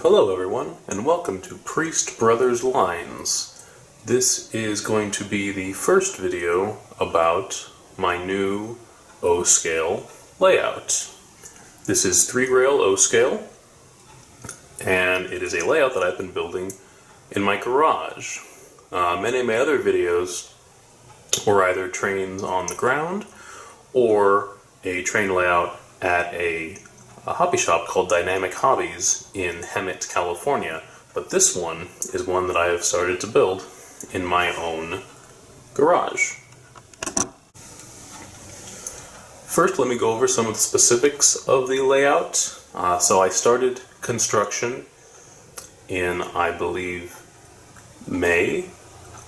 Hello everyone, and welcome to Priest Brothers Lines. This is going to be the first video about my new O-scale layout. This is 3-rail O-scale, and it is a layout that I've been building in my garage. Many of my other videos were either trains on the ground or a train layout at a hobby shop called Dynamic Hobbies in Hemet, California, but this one is one that I have started to build in my own garage. First, let me go over some of the specifics of the layout. So I started construction in, I believe, May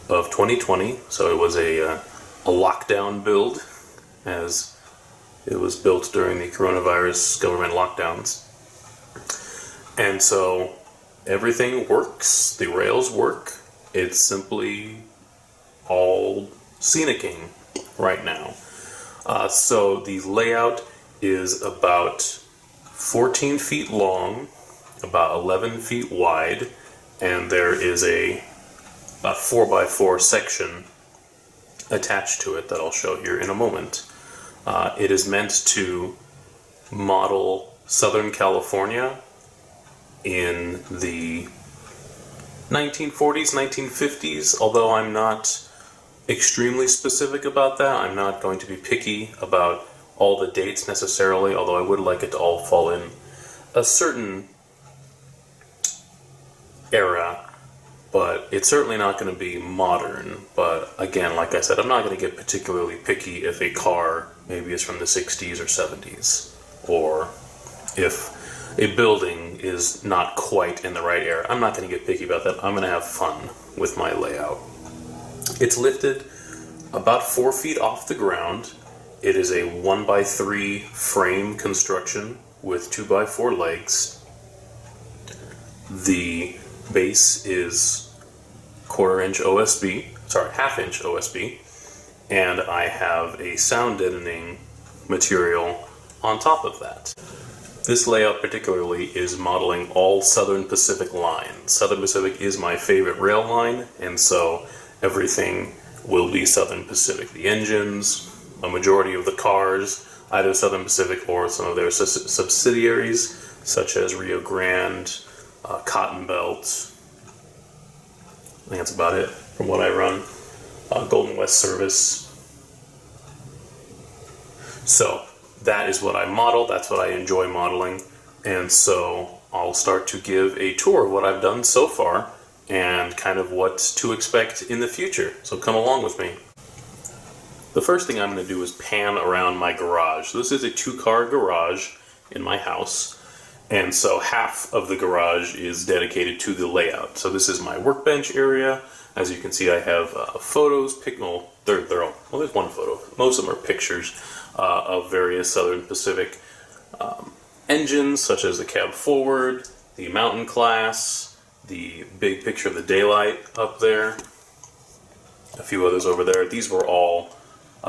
of 2020, so it was a lockdown build, as it was built during the coronavirus government lockdowns. And so everything works, the rails work, it's simply all scenicking right now. So the layout is about 14 feet long, about 11 feet wide, and there is about 4x4 section attached to it that I'll show here in a moment. It is meant to model Southern California in the 1940s, 1950s, although I'm not extremely specific about that. I'm not going to be picky about all the dates necessarily, although I would like it to all fall in a certain era, but it's certainly not going to be modern. But again, like I said, I'm not going to get particularly picky if a car maybe is from the 60s or 70s, or if a building is not quite in the right era. I'm not going to get picky about that. I'm going to have fun with my layout. It's lifted about 4 feet off the ground. It is a 1x3 frame construction with 2x4 legs. The base is half-inch OSB, and I have a sound deadening material on top of that. This layout particularly is modeling all Southern Pacific lines. Southern Pacific is my favorite rail line, and so everything will be Southern Pacific. The engines, a majority of the cars, either Southern Pacific or some of their subsidiaries, such as Rio Grande, Cotton Belt. I think that's about it from what I run. Golden West Service. So that is what I model, that's what I enjoy modeling, and so I'll start to give a tour of what I've done so far and kind of what to expect in the future. So come along with me. The first thing I'm going to do is pan around my garage. This is a 2-car garage in my house, and so half of the garage is dedicated to the layout. So this is my workbench area. As you can see, I have photos, there's one photo. Most of them are pictures of various Southern Pacific engines, such as the cab forward, the mountain class, the big picture of the daylight up there, a few others over there. These were all,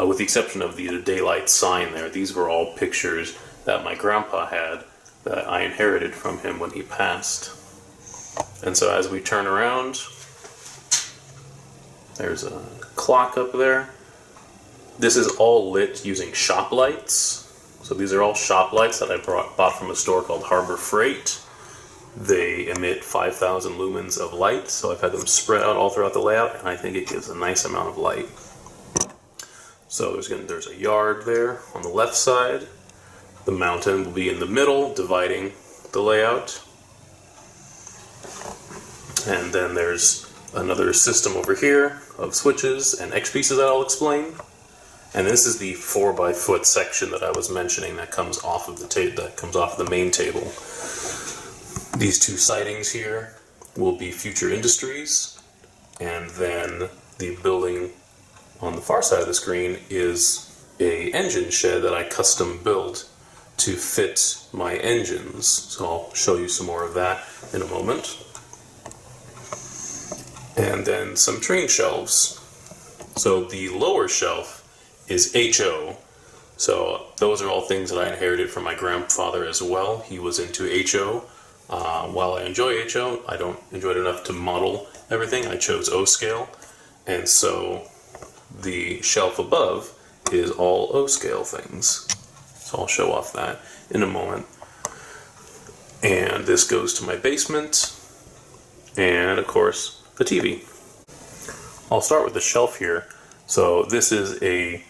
with the exception of the daylight sign there, these were all pictures that my grandpa had that I inherited from him when he passed. And so as we turn around, there's a clock up there. This is all lit using shop lights. So these are all shop lights that I bought from a store called Harbor Freight. They emit 5,000 lumens of light, so I've had them spread out all throughout the layout, and I think it gives a nice amount of light. So there's a yard there on the left side. The mountain will be in the middle, dividing the layout. And then there's another system over here of switches and X pieces that I'll explain. And this is the 4x4 section that I was mentioning that comes off of the main table. These two sidings here will be future industries, and then the building on the far side of the screen is a engine shed that I custom built to fit my engines. So I'll show you some more of that in a moment. And then some train shelves. So the lower shelf is HO. So those are all things that I inherited from my grandfather as well. He was into HO While I enjoy HO, I don't enjoy it enough to model everything. I chose O scale, and so the shelf above is all O scale things. So I'll show off that in a moment. And this goes to my basement, and of course the TV. I'll start with the shelf here. So this is a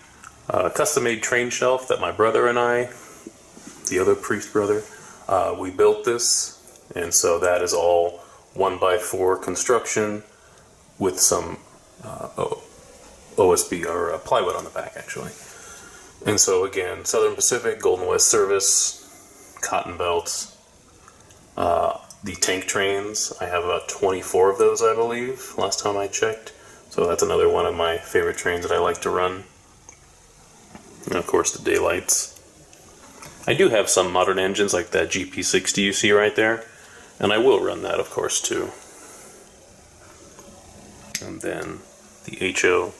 custom-made train shelf that my brother and I, the other priest brother, we built this, and so that is all 1x4 construction with some OSB or plywood on the back, actually. And so again, Southern Pacific, Golden West Service, cotton belts, the tank trains. I have about 24 of those, I believe, last time I checked. So that's another one of my favorite trains that I like to run. And of course the daylights. I do have some modern engines like that GP60 you see right there, and I will run that of course too. And then the HO.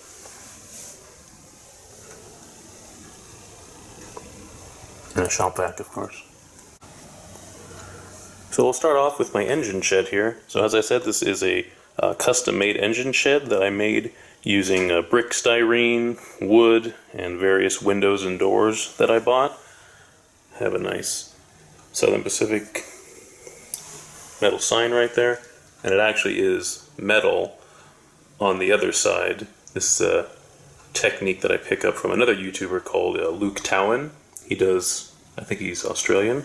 And a shop vac of course. So we'll start off with my engine shed here. So as I said, this is a custom-made engine shed that I made using brick styrene, wood, and various windows and doors that I bought. I have a nice Southern Pacific metal sign right there, and it actually is metal on the other side. This is a technique that I pick up from another YouTuber called Luke Towan. He does, I think he's Australian,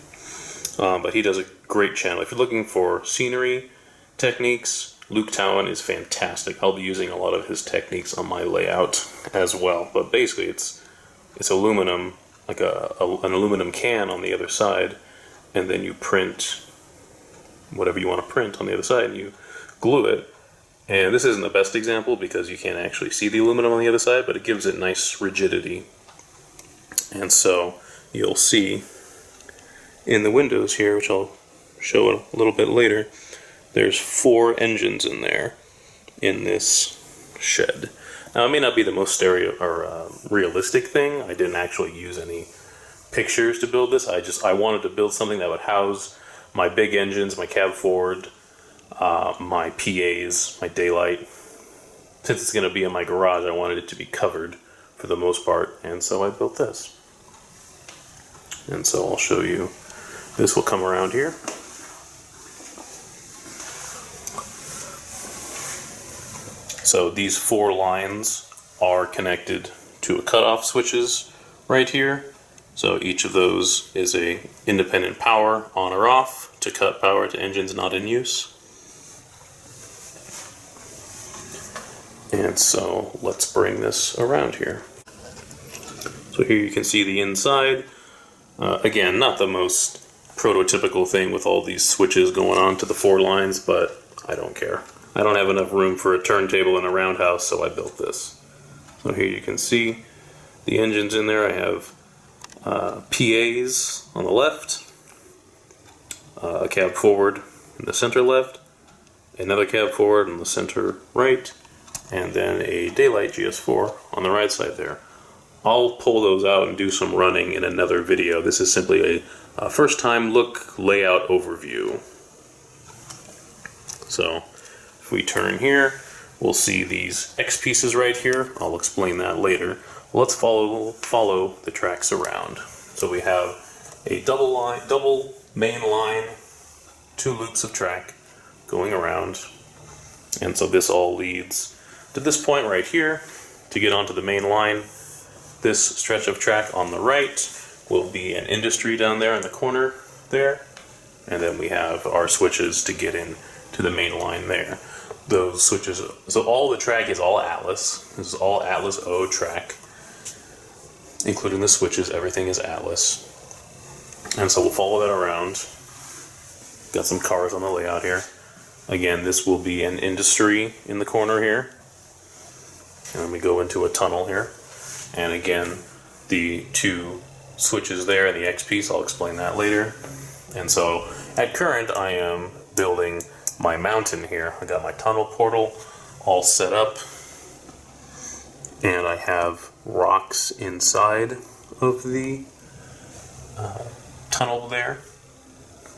but he does a great channel. If you're looking for scenery techniques, Luke Towan is fantastic. I'll be using a lot of his techniques on my layout as well. But basically it's aluminum, like an aluminum can on the other side, and then you print whatever you want to print on the other side and you glue it. And this isn't the best example because you can't actually see the aluminum on the other side, but it gives it nice rigidity. And so you'll see in the windows here, which I'll show a little bit later, there's 4 engines in there in this shed. Now, it may not be the most realistic thing. I didn't actually use any pictures to build this. I wanted to build something that would house my big engines, my cab forward, my PAs, my daylight. Since it's going to be in my garage, I wanted it to be covered for the most part, and so I built this. And so I'll show you. This will come around here. So these 4 lines are connected to a cutoff switches right here. So each of those is a independent power on or off to cut power to engines not in use. And so let's bring this around here. So here you can see the inside. Again, not the most prototypical thing with all these switches going on to the 4 lines, but I don't care. I don't have enough room for a turntable and a roundhouse, so I built this. So here you can see the engines in there. I have PAs on the left, a cab forward in the center left, another cab forward in the center right, and then a daylight GS4 on the right side there. I'll pull those out and do some running in another video. This is simply a first time look layout overview. So if we turn here, we'll see these X pieces right here. I'll explain that later. Let's follow the tracks around. So we have a double main line, 2 loops of track going around. And so this all leads to this point right here to get onto the main line. This stretch of track on the right will be an industry down there in the corner there. And then we have our switches to get in to the main line there. Those switches, so all the track is all Atlas. This is all Atlas O track, including the switches. Everything is Atlas. And so we'll follow that around. Got some cars on the layout here. Again, this will be an industry in the corner here. And then we go into a tunnel here. And again, the 2 switches there and the X piece, I'll explain that later. And so at current, I am building my mountain here. I got my tunnel portal all set up, and I have rocks inside of the tunnel there.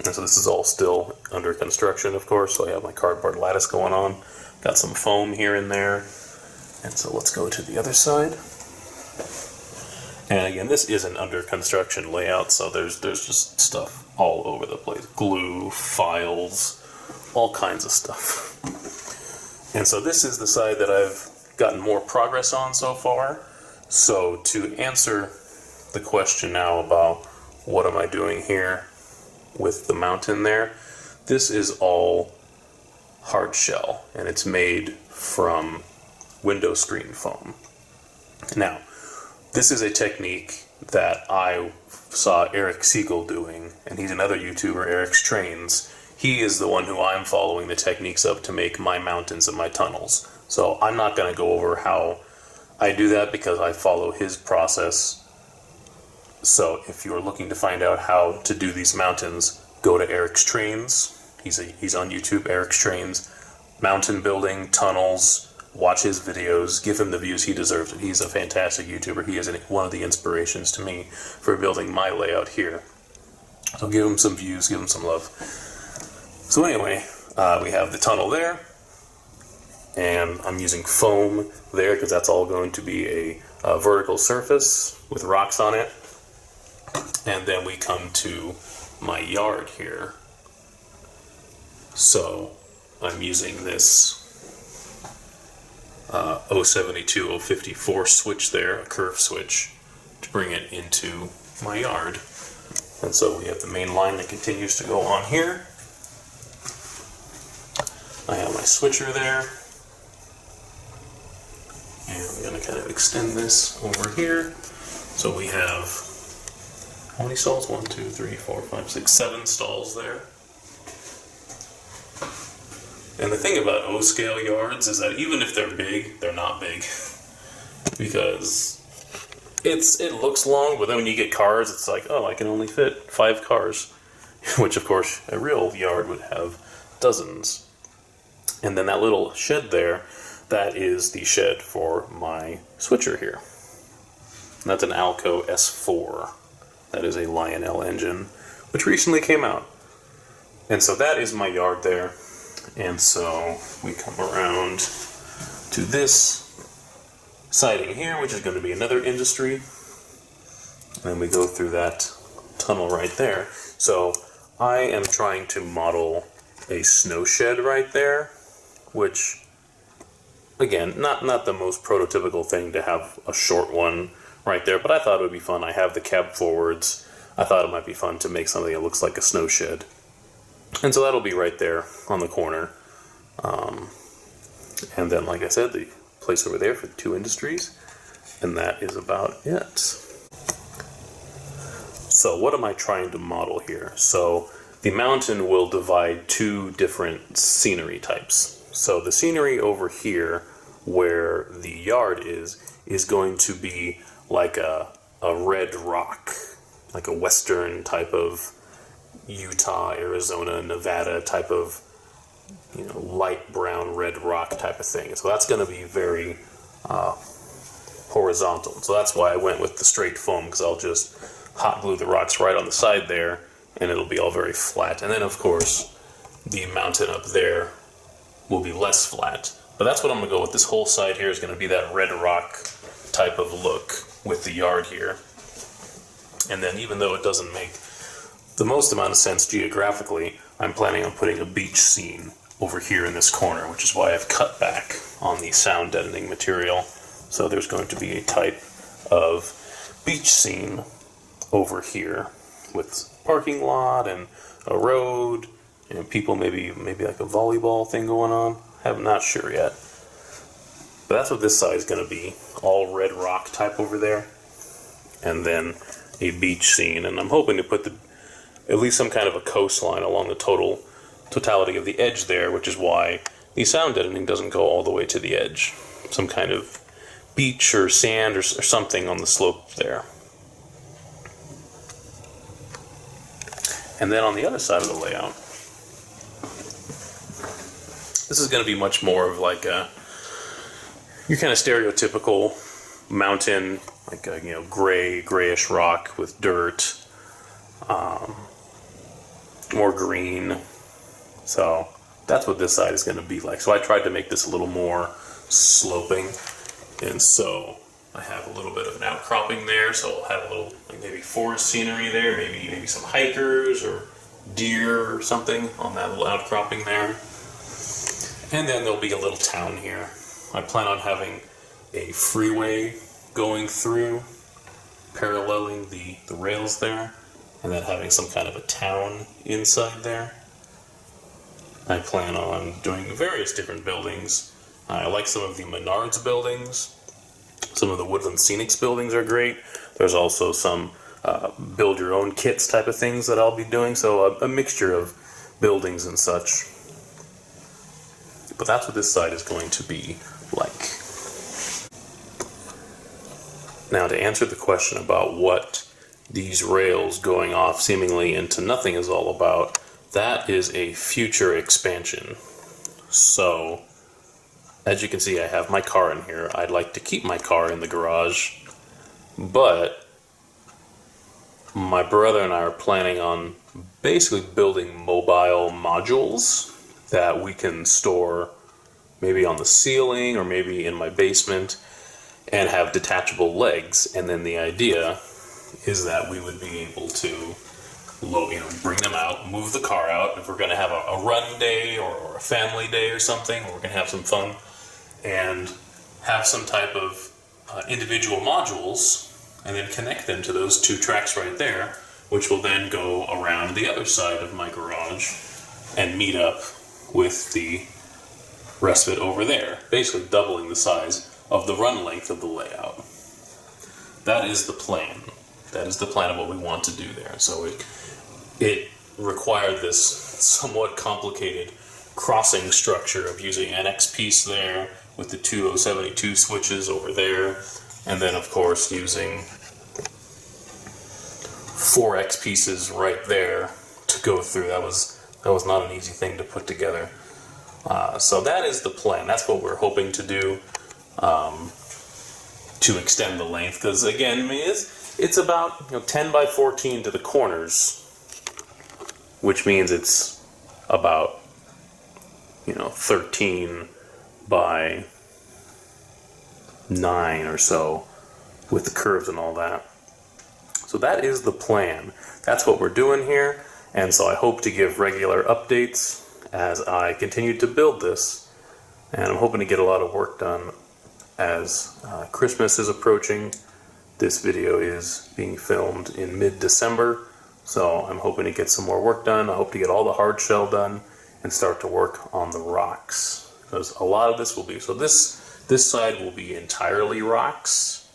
And so this is all still under construction, of course. So I have my cardboard lattice going on. Got some foam here and there. And so let's go to the other side. And again, this is an under construction layout, so there's just stuff all over the place. Glue, files, all kinds of stuff. And so this is the side that I've gotten more progress on so far. So to answer the question now about what am I doing here with the mountain there, this is all hard shell, and it's made from window screen foam. Now, this is a technique that I saw Eric Siegel doing, and he's another YouTuber, Eric's Trains. He is the one who I'm following the techniques of to make my mountains and my tunnels. So I'm not going to go over how I do that because I follow his process. So if you're looking to find out how to do these mountains, go to Eric's Trains. He's on YouTube, Eric's Trains. Mountain building, tunnels. Watch his videos, give him the views he deserves. He's a fantastic YouTuber. He is one of the inspirations to me for building my layout here. So give him some views, give him some love. So anyway, we have the tunnel there, and I'm using foam there because that's all going to be a vertical surface with rocks on it. And then we come to my yard here. So I'm using this 072, 054 switch there, a curve switch, to bring it into my yard. And so we have the main line that continues to go on here. I have my switcher there. And I'm going to kind of extend this over here. So we have, how many stalls? 1, 2, 3, 4, 5, 6, 7 stalls there. And the thing about O-scale yards is that even if they're big, they're not big. Because it looks long, but then when you get cars, it's like, oh, I can only fit 5 cars. Which, of course, a real yard would have dozens. And then that little shed there, that is the shed for my switcher here. And that's an Alco S4. That is a Lionel engine, which recently came out. And so that is my yard there. And so we come around to this siding here, which is going to be another industry. And then we go through that tunnel right there. So I am trying to model a snow shed right there, which, again, not the most prototypical thing to have a short one right there, but I thought it would be fun. I have the cab forwards. I thought it might be fun to make something that looks like a snow shed. And so that'll be right there on the corner. And then, like I said, the place over there for the 2 industries. And that is about it. So what am I trying to model here? So the mountain will divide 2 different scenery types. So the scenery over here, where the yard is going to be like a red rock, like a western type of Utah, Arizona, Nevada type of, light brown, red rock type of thing. So that's going to be very horizontal. So that's why I went with the straight foam, because I'll just hot glue the rocks right on the side there, and it'll be all very flat. And then, of course, the mountain up there will be less flat. But that's what I'm going to go with. This whole side here is going to be that red rock type of look with the yard here. And then, even though it doesn't make the most amount of sense geographically, I'm planning on putting a beach scene over here in this corner, which is why I've cut back on the sound deadening material. So there's going to be a type of beach scene over here with parking lot and a road, people maybe like a volleyball thing going on. I'm not sure yet. But that's what this side is going to be, all red rock type over there. And then a beach scene, and I'm hoping to put at least some kind of a coastline along the totality of the edge there, which is why the sound deadening doesn't go all the way to the edge. Some kind of beach or sand or something on the slope there. And then on the other side of the layout, this is going to be much more of like your kind of stereotypical mountain, like a grayish rock with dirt, more green. So that's what this side is going to be like. So I tried to make this a little more sloping, and so I have a little bit of an outcropping there, so I'll have a little, like, maybe forest scenery there, maybe some hikers or deer or something on that little outcropping there. And then there'll be a little town here. I plan on having a freeway going through, paralleling the rails there, and then having some kind of a town inside there. I plan on doing various different buildings. I like some of the Menards buildings. Some of the Woodland Scenics buildings are great. There's also some build your own kits type of things that I'll be doing, so a mixture of buildings and such. But that's what this side is going to be like. Now, to answer the question about what these rails going off seemingly into nothing is all about, that is a future expansion. So, as you can see, I have my car in here. I'd like to keep my car in the garage, but my brother and I are planning on basically building mobile modules that we can store maybe on the ceiling or maybe in my basement and have detachable legs. And then the idea is that we would be able to bring them out, move the car out. If we're going to have a run day or a family day or something, or we're going to have some fun, and have some type of individual modules, and then connect them to those two tracks right there, which will then go around the other side of my garage and meet up with the rest of it over there, basically doubling the size of the run length of the layout. That is the plan. That is the plan of what we want to do there. So it required this somewhat complicated crossing structure of using an X piece there with the two 072 switches over there, and then of course using 4X pieces right there to go through. That was not an easy thing to put together. So that is the plan. That's what we're hoping to do, to extend the length. Because again, I mean, it's about 10 by 14 to the corners, which means it's about 13 by 9 or so with the curves and all that. So that is the plan. That's what we're doing here, and so I hope to give regular updates as I continue to build this, and I'm hoping to get a lot of work done as Christmas is approaching. This video is being filmed in mid-December, so I'm hoping to get some more work done. I hope to get all the hard shell done and start to work on the rocks, because a lot of this will be, so this side will be entirely rocks.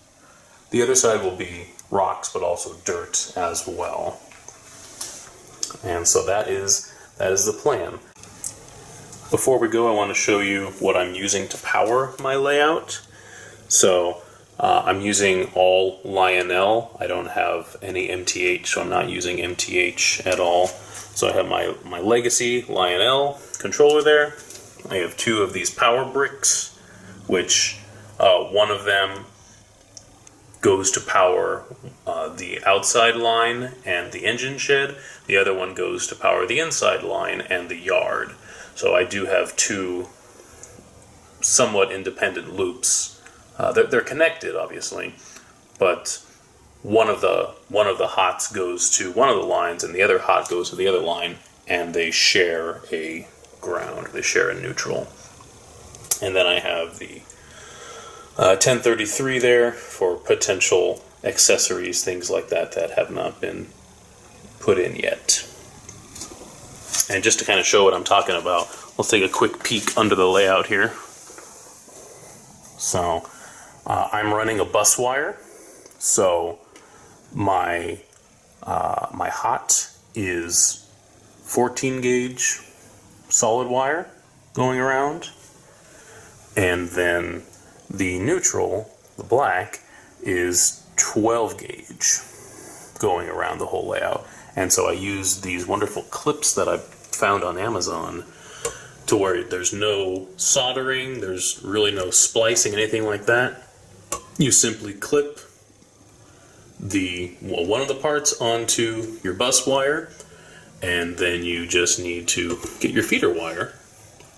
The other side will be rocks, but also dirt as well. And so that is the plan. Before we go, I want to show you what I'm using to power my layout. So I'm using all Lionel. I don't have any MTH, so I'm not using MTH at all. So I have my Legacy Lionel controller there. I have two of these power bricks, which one of them goes to power the outside line and the engine shed. The other one goes to power the inside line and the yard. So I do have two somewhat independent loops. They're connected, obviously, but one of the hots goes to one of the lines and the other hot goes to the other line, and they share a ground. They share a neutral. And then I have the 1033 there for potential accessories, things like that have not been put in yet. And just to kind of show what I'm talking about, let's take a quick peek under the layout here. So I'm running a bus wire. So my hot is 14 gauge solid wire going around, and then the neutral, the black, is 12 gauge going around the whole layout. And so I use these wonderful clips that I found on Amazon to where there's no soldering, there's really no splicing, anything like that. You simply clip one of the parts onto your bus wire, and then you just need to get your feeder wire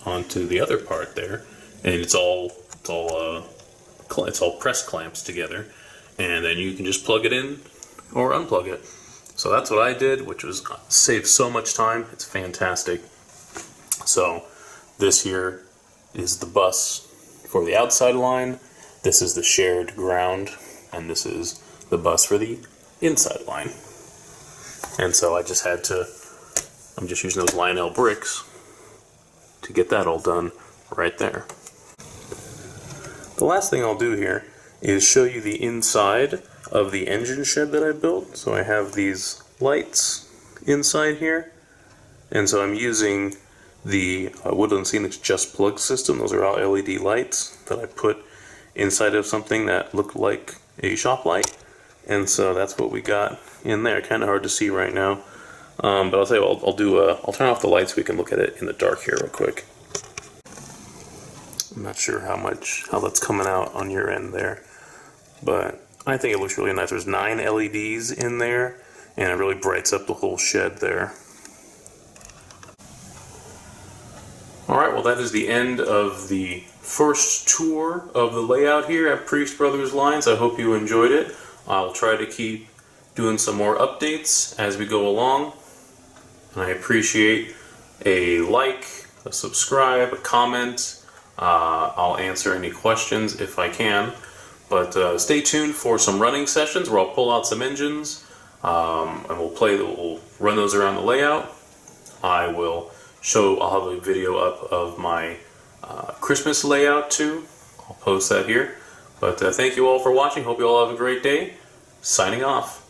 onto the other part there, and it's all press clamps together, and then you can just plug it in or unplug it. So that's what I did, which was save so much time. It's fantastic. So this here is the bus for the outside line, this is the shared ground, and this is the bus for the inside line. And so I'm just using those Lionel bricks to get that all done right there. The last thing I'll do here is show you the inside of the engine shed that I built. So I have these lights inside here, and so I'm using the Woodland Scenics Just Plug system. Those are all LED lights that I put inside of something that looked like a shop light, and so that's what we got in there. Kind of hard to see right now, but I'll tell you what, I'll turn off the lights so we can look at it in the dark here real quick. I'm not sure how that's coming out on your end there, but I think it looks really nice. There's 9 LEDs in there, and it really brights up the whole shed there. Alright, well that is the end of the first tour of the layout here at Priest Brothers Lines. I hope you enjoyed it. I'll try to keep doing some more updates as we go along. And I appreciate a like, a subscribe, a comment. I'll answer any questions if I can. But stay tuned for some running sessions where I'll pull out some engines and we'll run those around the layout. I'll have a video up of my Christmas layout too. I'll post that here. But thank you all for watching. Hope you all have a great day. Signing off.